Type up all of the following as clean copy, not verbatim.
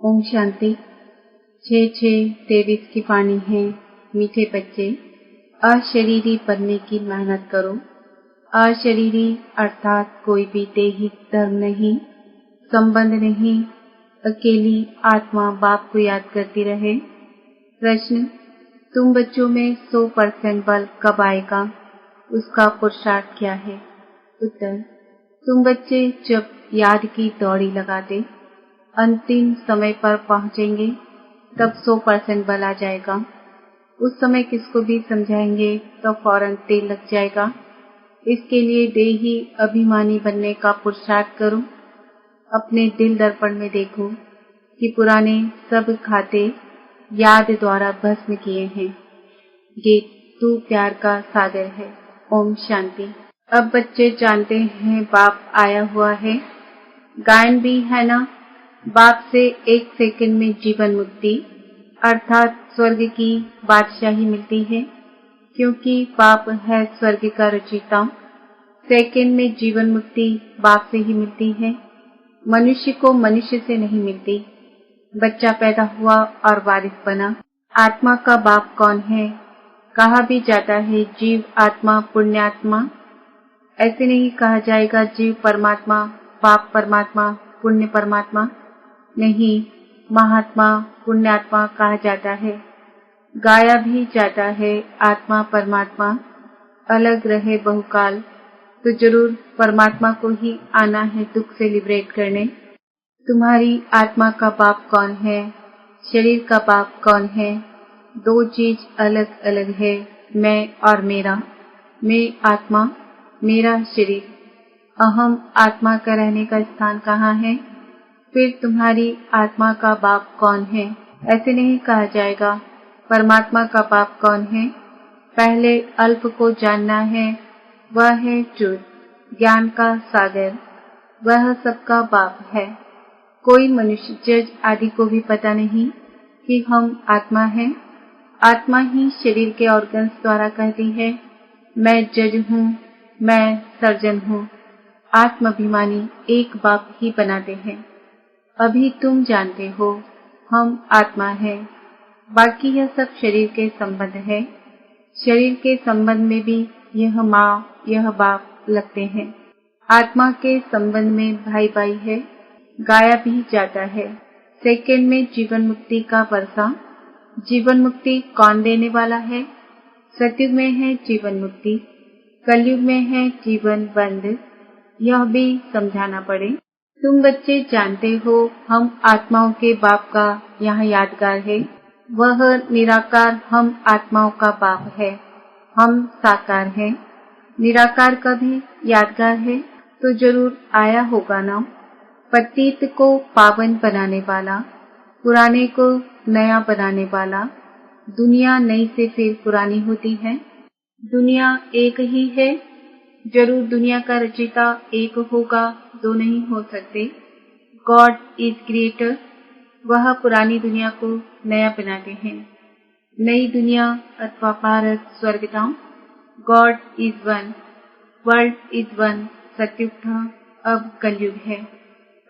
ओम शांति। 6-6-23 की वाणी है। मीठे बच्चे, अशरीरी बनने की मेहनत करो। अशरीरी अर्थात कोई भी दैहिक धर्म नहीं, संबंध नहीं, अकेली आत्मा बाप को याद करती रहे। प्रश्न, तुम बच्चों में 100% बल कब आएगा, उसका पुरुषार्थ क्या है? उत्तर, तुम बच्चे जब याद की दौड़ी लगाते अंतिम समय पर पहुंचेंगे तब 100% बल आ जाएगा। उस समय किसको भी समझाएंगे तो फौरन तेल लग जाएगा। इसके लिए देही अभिमानी बनने का पुरुषार्थ करो। अपने दिल दर्पण में देखो कि पुराने सब खाते याद द्वारा भस्म किए हैं। ये तू प्यार का सागर है। ओम शांति। अब बच्चे जानते हैं बाप आया हुआ है। गायन भी है ना, बाप से 1 सेकंड में जीवन मुक्ति अर्थात स्वर्ग की बादशाही मिलती है, क्योंकि बाप है स्वर्ग का रचयिता। सेकंड में जीवन मुक्ति बाप से ही मिलती है, मनुष्य को मनुष्य से नहीं मिलती। बच्चा पैदा हुआ और वारिस बना। आत्मा का बाप कौन है? कहा भी जाता है जीव आत्मा पुण्यात्मा। ऐसे नहीं कहा जाएगा जीव परमात्मा, बाप परमात्मा, पुण्य परमात्मा। नहीं, महात्मा पुण्यात्मा कहा जाता है। गाया भी जाता है आत्मा परमात्मा अलग रहे बहुकाल, तो जरूर परमात्मा को ही आना है दुख से लिबरेट करने। तुम्हारी आत्मा का बाप कौन है? शरीर का बाप कौन है? 2 चीज अलग अलग है, मैं और मेरा। मैं आत्मा, मेरा शरीर। अहम आत्मा का रहने का स्थान कहाँ है? फिर तुम्हारी आत्मा का बाप कौन है? ऐसे नहीं कहा जाएगा परमात्मा का बाप कौन है। पहले अल्प को जानना है, वह है ट्रुथ, ज्ञान का सागर, वह सबका बाप है। कोई मनुष्य जज आदि को भी पता नहीं कि हम आत्मा हैं। आत्मा ही शरीर के ऑर्गन्स द्वारा कहती है मैं जज हूँ, मैं सर्जन हूँ। आत्माभिमानी एक बाप ही बनाते हैं। अभी तुम जानते हो हम आत्मा है, बाकी यह सब शरीर के संबंध है। शरीर के संबंध में भी यह माँ यह बाप लगते हैं। आत्मा के संबंध में भाई भाई है। गाया भी जाता है सेकंड में जीवन मुक्ति का वर्षा। जीवन मुक्ति कौन देने वाला है? सतयुग में है जीवन मुक्ति, कलयुग में है जीवन बंद। यह भी समझाना पड़े। तुम बच्चे जानते हो हम आत्माओं के बाप का यहाँ यादगार है। वह निराकार हम आत्माओं का बाप है। हम साकार हैं। निराकार का भी यादगार है तो जरूर आया होगा ना। पतित को पावन बनाने वाला, पुराने को नया बनाने वाला। दुनिया नई से फिर पुरानी होती है। दुनिया एक ही है। जरूर दुनिया का रचयिता एक होगा, 2 नहीं हो सकते। गॉड इज क्रिएटर, वह पुरानी दुनिया को नया बनाते हैं। नई दुनिया अथवा भारत स्वर्गधाम। God is one, world is one. Satyug था, अब कलयुग है।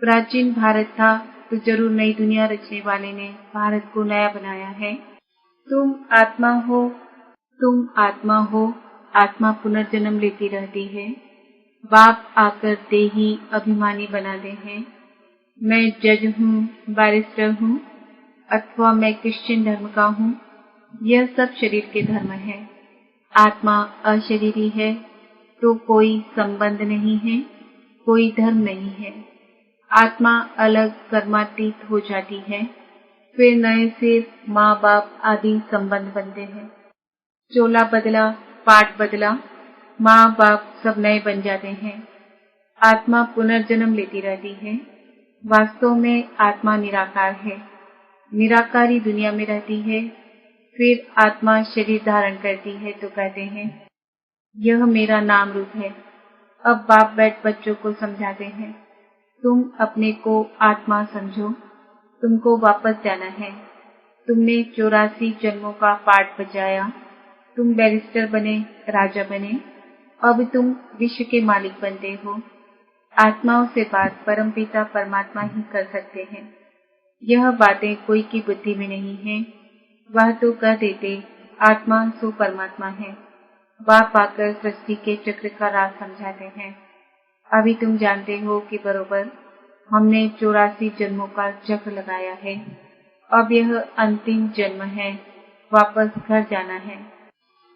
प्राचीन भारत था तो जरूर नई दुनिया रचने वाले ने भारत को नया बनाया है। तुम आत्मा हो, तुम आत्मा हो। आत्मा पुनर्जन्म लेती रहती है। बाप आकर देही अभिमानी बनाते हैं। मैं जज हूँ, बैरिस्टर हूँ, अथवा मैं क्रिश्चियन धर्म का हूँ। यह सब शरीर के धर्म है। आत्मा अशरीरी है तो कोई संबंध नहीं है, कोई धर्म नहीं है। आत्मा अलग कर्मातीत हो जाती है, फिर नए से माँ बाप आदि संबंध बनते हैं। चोला बदला, पाठ बदला, माँ बाप सब नए बन जाते हैं। आत्मा पुनर्जन्म लेती रहती है। वास्तव में आत्मा निराकार है, निराकारी दुनिया में रहती है। फिर आत्मा शरीर धारण करती है तो कहते हैं यह मेरा नाम रूप है। अब बाप बैठ बच्चों को समझाते हैं तुम अपने को आत्मा समझो, तुमको वापस जाना है। तुमने 84 जन्मों का पाठ बजाया, तुम बैरिस्टर बने, राजा बने। अब तुम विश्व के मालिक बनते हो। आत्माओं से बात परमपिता परमात्मा ही कर सकते हैं। यह बातें कोई की बुद्धि में नहीं है। वह तो कह देते आत्मा सो परमात्मा है। बाप आकर सृष्टि के चक्र का राज समझाते हैं। अभी तुम जानते हो कि बरोबर हमने 84 जन्मों का चक्र लगाया है। अब यह अंतिम जन्म है, वापस घर जाना है।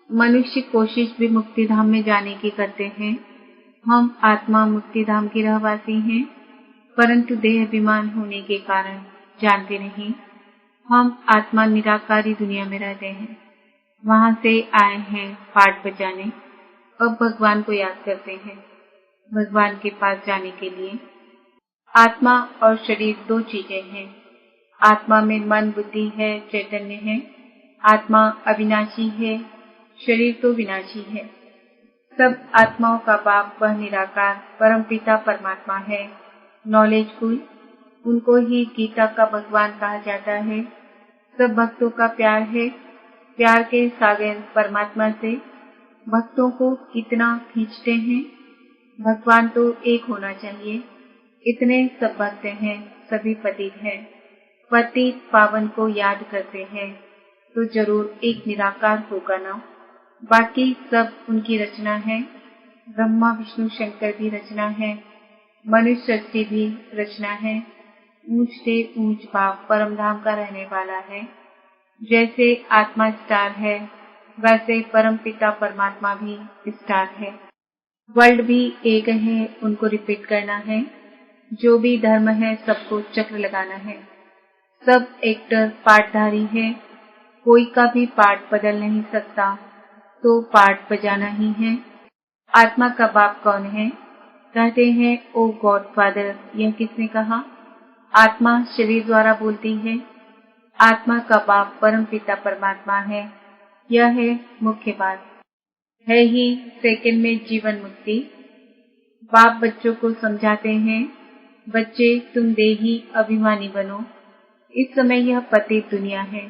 मनुष्य कोशिश भी मुक्ति धाम में जाने की करते हैं। हम आत्मा मुक्ति धाम की रहवासी हैं, परंतु देह अभिमान होने के कारण जानते नहीं। हम आत्मा निराकारी दुनिया में रहते हैं, वहां से आए हैं पाठ बजाने। अब भगवान को याद करते हैं। भगवान के पास जाने के लिए आत्मा और शरीर दो चीजें हैं। आत्मा में मन बुद्धि है, चैतन्य है। आत्मा अविनाशी है, शरीर तो विनाशी है। सब आत्माओं का बाप वह निराकार परमपिता परमात्मा है, नॉलेजफुल। उनको ही गीता का भगवान कहा जाता है। सब भक्तों का प्यार है। प्यार के सागर परमात्मा से भक्तों को कितना खींचते हैं। भगवान तो एक होना चाहिए। इतने सब भक्त हैं, सभी पतित हैं। पतित पावन को याद करते हैं तो जरूर एक निराकार होगा ना। बाकी सब उनकी रचना है। ब्रह्मा विष्णु शंकर भी रचना है, मनुष्य सृष्टि भी रचना है। ऊंच से ऊंच बाप परम धाम का रहने वाला है। जैसे आत्मा स्टार है, वैसे परम पिता परमात्मा भी स्टार है। वर्ल्ड भी एक है, उनको रिपीट करना है। जो भी धर्म है सबको चक्र लगाना है। सब एक्टर पाठधारी है। कोई का भी पाठ बदल नहीं सकता, तो पाठ बजाना ही है। आत्मा का बाप कौन है? कहते हैं ओ गॉड फादर। यह किसने कहा? आत्मा शरीर द्वारा बोलती है। आत्मा का बाप परम पिता परमात्मा है। यह है मुख्य बात। है ही सेकंड में जीवन मुक्ति। बाप बच्चों को समझाते हैं, बच्चे तुम देही अभिमानी बनो। इस समय यह पतित दुनिया है।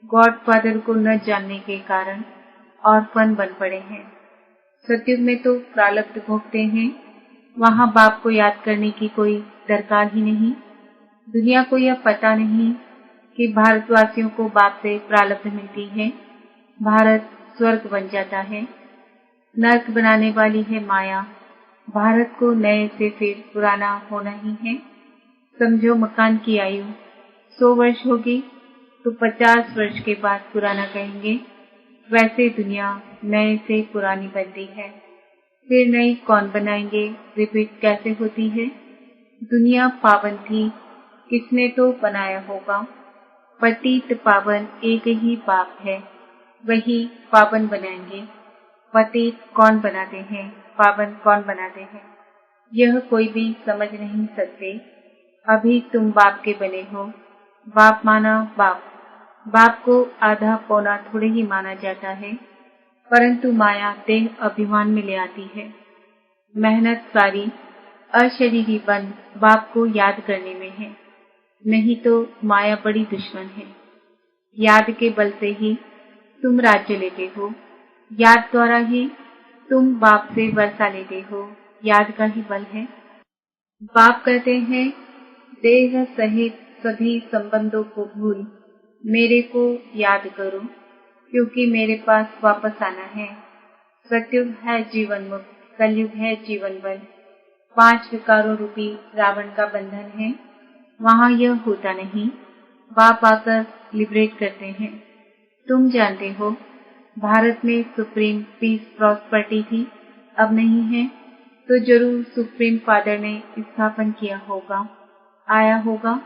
गॉड फादर को न जानने के कारण ऑर्फन बन पड़े हैं। सतयुग में तो प्रारब्ध भोगते हैं, वहां बाप को याद करने की कोई दरकार ही नहीं। दुनिया को यह पता नहीं कि भारतवासियों को बाप से प्रारब्ध मिलती है। भारत स्वर्ग बन जाता है। नर्क बनाने वाली है माया। भारत को नए से फिर पुराना होना ही है। समझो मकान की आयु 100 वर्ष होगी तो 50 वर्ष के बाद पुराना कहेंगे। वैसे दुनिया नए से पुरानी बनती है, फिर नई कौन बनाएंगे? रिपीट कैसे होती है? दुनिया पावन थी, किसने तो बनाया होगा। पतित पावन एक ही बाप है, वही पावन बनाएंगे। पतित कौन बनाते हैं, पावन कौन बनाते हैं, यह कोई भी समझ नहीं सकते। अभी तुम बाप के बने हो। बाप माना बाप। बाप को आधा पौना थोड़े ही माना जाता है, परंतु माया देह अभिमान में ले आती है। मेहनत सारी अशरीरी बन बाप को याद करने में है, नहीं तो माया बड़ी दुश्मन है। याद के बल से ही तुम राज्य लेते हो। याद द्वारा ही तुम बाप से वर्षा लेते हो। याद का ही बल है। बाप कहते हैं, देह सहित सभी संबंधों को भूल मेरे को याद करो, क्योंकि मेरे पास वापस आना है। सतयुग है जीवन मुक्त, कलयुग है जीवन बंद। 5 विकारों रूपी रावण का बंधन है, वहां यह होता नहीं। बाप आकर लिबरेट करते हैं। तुम जानते हो भारत में सुप्रीम पीस प्रॉस्पर्टी थी, अब नहीं है, तो जरूर सुप्रीम फादर ने स्थापन किया होगा, आया होगा।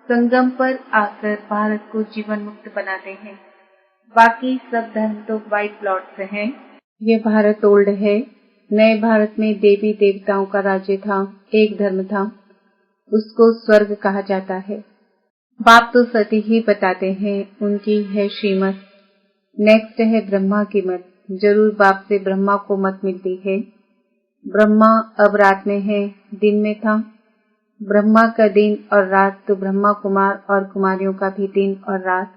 संगम पर आकर भारत को जीवन मुक्त बनाते हैं। बाकी सब धर्म तो वाइट प्लॉट्स हैं। ये भारत ओल्ड है। नए भारत में देवी देवताओं का राज्य था, एक धर्म था, उसको स्वर्ग कहा जाता है। बाप तो सती ही बताते हैं, उनकी है श्रीमत। नेक्स्ट है ब्रह्मा की मत। जरूर बाप से ब्रह्मा को मत मिलती है। ब्रह्मा अब रात में है, दिन में था। ब्रह्मा का दिन और रात तो ब्रह्मा कुमार और कुमारियों का भी दिन और रात।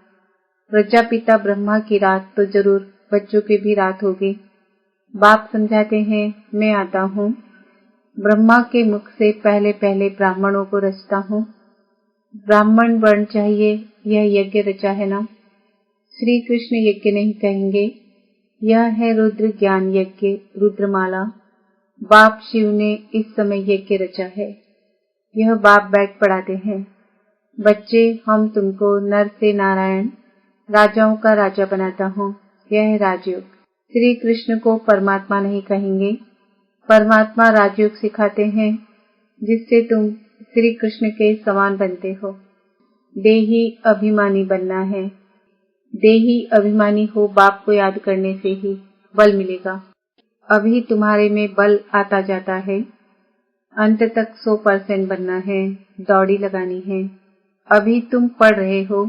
प्रजापिता ब्रह्मा की रात तो जरूर बच्चों की भी रात होगी। बाप समझाते हैं, मैं आता हूँ, ब्रह्मा के मुख से पहले पहले ब्राह्मणों को रचता हूँ। ब्राह्मण वर्ण चाहिए, यह यज्ञ रचा है ना। श्री कृष्ण यज्ञ नहीं कहेंगे, यह है रुद्र ज्ञान यज्ञ, रुद्रमाला। बाप शिव ने इस समय यज्ञ रचा है। यह बाप बैठ पढ़ाते हैं, बच्चे हम तुमको नर से नारायण, राजाओं का राजा बनाता हूँ। यह है राजयोग। श्री कृष्ण को परमात्मा नहीं कहेंगे, परमात्मा राजयोग सिखाते हैं जिससे तुम श्री कृष्ण के समान बनते हो। देही अभिमानी बनना है। देही अभिमानी हो, बाप को याद करने से ही बल मिलेगा। अभी तुम्हारे में बल आता जाता है, अंत तक 100% बनना है, दौड़ी लगानी है। अभी तुम पढ़ रहे हो,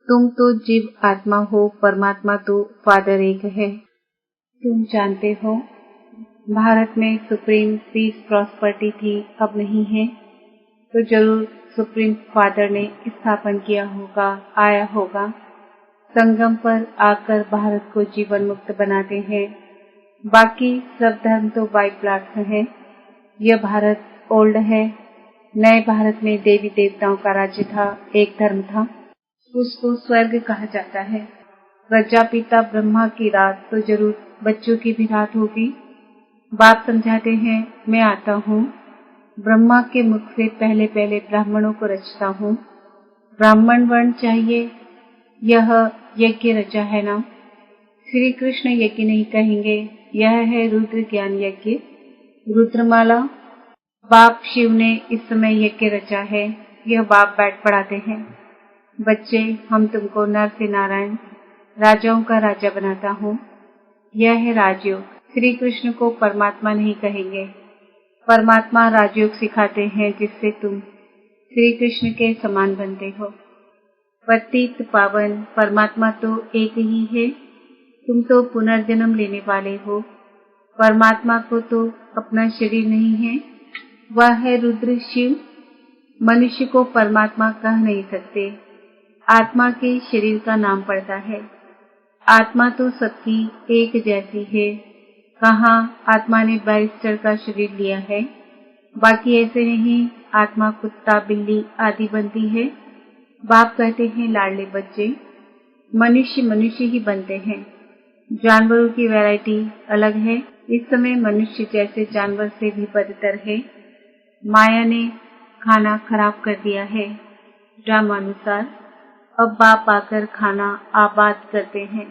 तुम तो जीव आत्मा हो, परमात्मा तो फादर एक है। तुम जानते हो भारत में सुप्रीम पीस प्रॉस्पर्टी थी, अब नहीं है, तो जरूर सुप्रीम फादर ने स्थापन किया होगा, आया होगा। संगम पर आकर भारत को जीवन मुक्त बनाते हैं। बाकी सब धर्म तो बाई प्लाट्स है। यह भारत ओल्ड है। नए भारत में देवी देवताओं का राज्य था, एक धर्म था, उसको स्वर्ग कहा जाता है। प्रजापिता ब्रह्मा की रात तो जरूर बच्चों की भी रात होगी। बाप समझाते हैं, मैं आता हूँ, ब्रह्मा के मुख से पहले पहले ब्राह्मणों को रचता हूँ। ब्राह्मण वर्ण चाहिए, यह यज्ञ रचा है ना। श्री कृष्ण यज्ञ नहीं कहेंगे, यह है रुद्र ज्ञान यज्ञ, रुद्रमाला। बाप शिव ने इस समय यज्ञ रचा है। यह बाप बैठ पढ़ाते हैं, बच्चे हम तुमको नर से नारायण, राजाओं का राजा बनाता हूँ। यह है राजयोग। श्री कृष्ण को परमात्मा नहीं कहेंगे, परमात्मा राजयोग सिखाते हैं जिससे तुम श्री कृष्ण के समान बनते हो। पतित पावन परमात्मा तो एक ही है, तुम तो पुनर्जन्म लेने वाले हो। परमात्मा को तो अपना शरीर नहीं है, वह है रुद्र शिव। मनुष्य को परमात्मा कह नहीं सकते, आत्मा के शरीर का नाम पड़ता है। आत्मा तो सबकी एक जैसी है। कहाँ आत्मा ने बैरिस्टर का शरीर लिया है, बाकी ऐसे नहीं। आत्मा कुत्ता बिल्ली आदि बनती है। बाप कहते हैं, लाडले बच्चे मनुष्य मनुष्य ही बनते हैं, जानवरों की वैरायटी अलग है। इस समय मनुष्य जैसे जानवर से भी बदतर है। माया ने खाना खराब कर दिया है ड्रामानुसार। अब बाप आकर खाना आबाद करते हैं।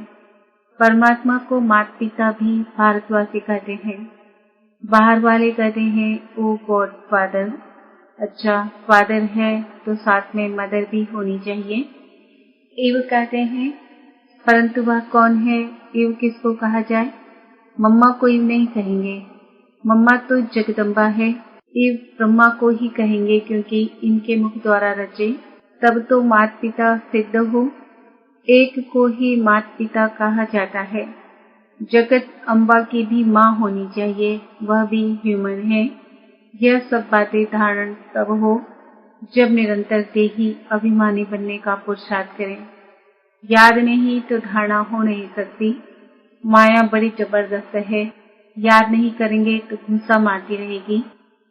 परमात्मा को माता पिता भी भारतवासी कहते हैं, बाहर वाले कहते हैं ओ गॉड फादर। अच्छा, फादर है तो साथ में मदर भी होनी चाहिए। इव कहते हैं, परंतु वह कौन है? इव किसको कहा जाए? मम्मा को इव नहीं कहेंगे, मम्मा तो जगदम्बा है। इव ब्रह्मा को ही कहेंगे क्योंकि इनके मुख द्वारा रचे, तब तो माता पिता सिद्ध हो। एक को ही माता पिता कहा जाता है। जगत अम्बा की भी माँ होनी चाहिए, वह भी ह्यूमन है। यह सब बातें धारण तब हो जब निरंतर देही अभिमानी बनने का पुरुषार्थ करें। याद नहीं तो धारणा हो नहीं सकती। माया बड़ी जबरदस्त है, याद नहीं करेंगे तो घुसा मारती रहेगी।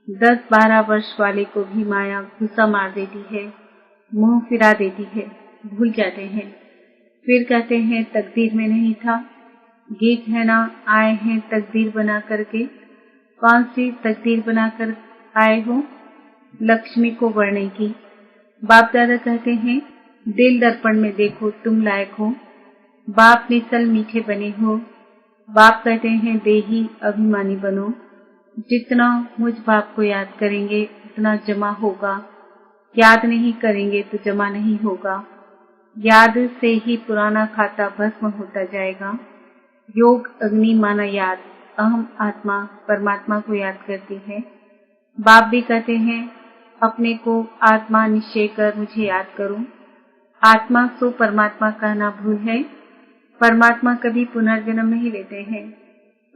10-12 वर्ष वाले को भी माया घुसा मार देती है, मुंह फिरा देती है, भूल जाते हैं। फिर कहते हैं तकदीर में नहीं था। गीत है ना, आए हैं तकदीर बना करके। कौन सी तकदीर बनाकर आए हो? लक्ष्मी को वरने की। बाप दादा कहते हैं, दिल दर्पण में देखो तुम लायक हो। बाप निसल मीठे बने हो। बाप कहते हैं देही अभिमानी बनो। जितना मुझ बाप को याद करेंगे उतना जमा होगा, याद नहीं करेंगे तो जमा नहीं होगा। याद से ही पुराना खाता भस्म होता जाएगा। योग अग्नि माना याद, अहम आत्मा परमात्मा को याद करती है। बाप भी कहते हैं, अपने को आत्मा निश्चय कर मुझे याद करो। आत्मा सो परमात्मा कहना भूल है। परमात्मा कभी पुनर्जन्म नहीं लेते हैं,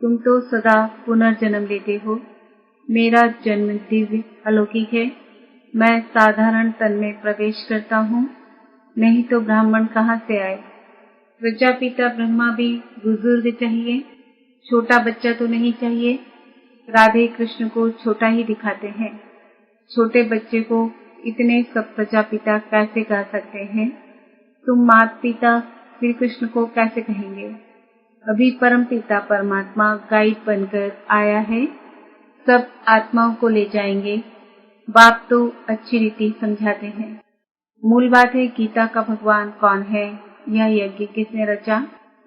तुम तो सदा पुनर्जन्म लेते हो। मेरा जन्म दिव्य अलौकिक है। मैं साधारण तन में प्रवेश करता हूँ, नहीं तो ब्राह्मण कहाँ से आए। प्रजापिता ब्रह्मा भी बुजुर्ग चाहिए, छोटा बच्चा तो नहीं चाहिए। राधे कृष्ण को छोटा ही दिखाते हैं। छोटे बच्चे को इतने सब प्रजापिता कैसे कह सकते हैं? तुम माता पिता श्री कृष्ण को कैसे कहेंगे? अभी परम पिता परमात्मा गाइड बनकर आया है, सब आत्माओं को ले जाएंगे। बाप तो अच्छी रीति समझाते हैं। मूल बात है गीता का भगवान कौन है, यह यज्ञ किसने रचा?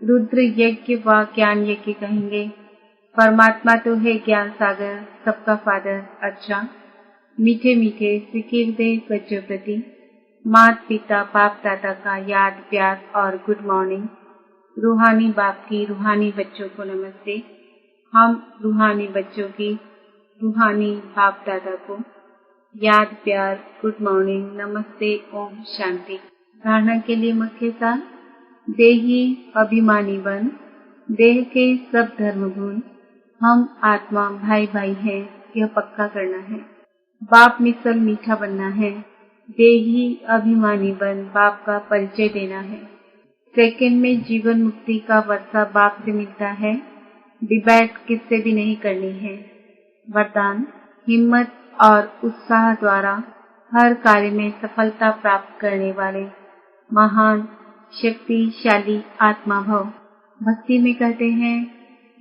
रुद्र यज्ञ व ज्ञान यज्ञ कहेंगे। परमात्मा तो है ज्ञान सागर, सबका फादर। अच्छा, मीठे मीठे सिकिर दे बच्चों प्रति माता पिता बाप दादा का याद प्यार और गुड मॉर्निंग। रूहानी बाप की रूहानी बच्चों को नमस्ते। हम रूहानी बच्चों की रूहानी बाप दादा को याद प्यार गुड मॉर्निंग नमस्ते ओम शांति। धारणा के लिए मुख्य सार, देही अभिमानी बन, देह के सब धर्म भूल, हम आत्मा भाई भाई हैं, यह पक्का करना है। बाप मिसल मीठा बनना है, देही अभिमानी बन, बाप का परिचय देना है। सेकंड में जीवन मुक्ति का वर्षा बाप से मिलता है, डिबेट किससे भी नहीं करनी है। वरदान, हिम्मत और उत्साह द्वारा हर कार्य में सफलता प्राप्त करने वाले महान शक्तिशाली आत्मा भव। भक्ति में कहते हैं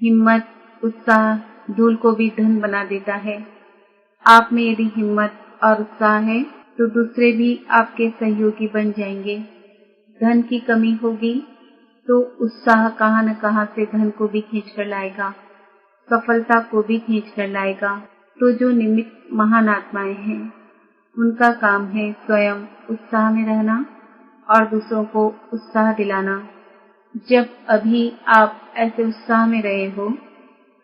हिम्मत उत्साह धूल को भी धन बना देता है। आप में यदि हिम्मत और उत्साह है तो दूसरे भी आपके सहयोगी बन जाएंगे। धन की कमी होगी तो उत्साह कहाँ न कहाँ से धन को भी खींच कर लाएगा, सफलता को भी खींच कर लाएगा। तो जो निमित्त महान आत्माएं हैं उनका काम है स्वयं उत्साह में रहना और दूसरों को उत्साह दिलाना। जब अभी आप ऐसे उत्साह में रहे हो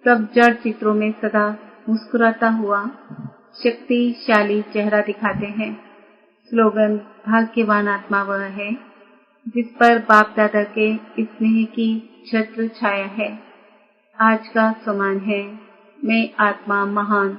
तब जड़ चित्रों में सदा मुस्कुराता हुआ शक्तिशाली चेहरा दिखाते हैं। स्लोगन, भाग्यवान आत्मा वह है जिस पर बाप दादा के स्नेह की छत्र छाया है। आज का सम्मान है, मैं आत्मा महान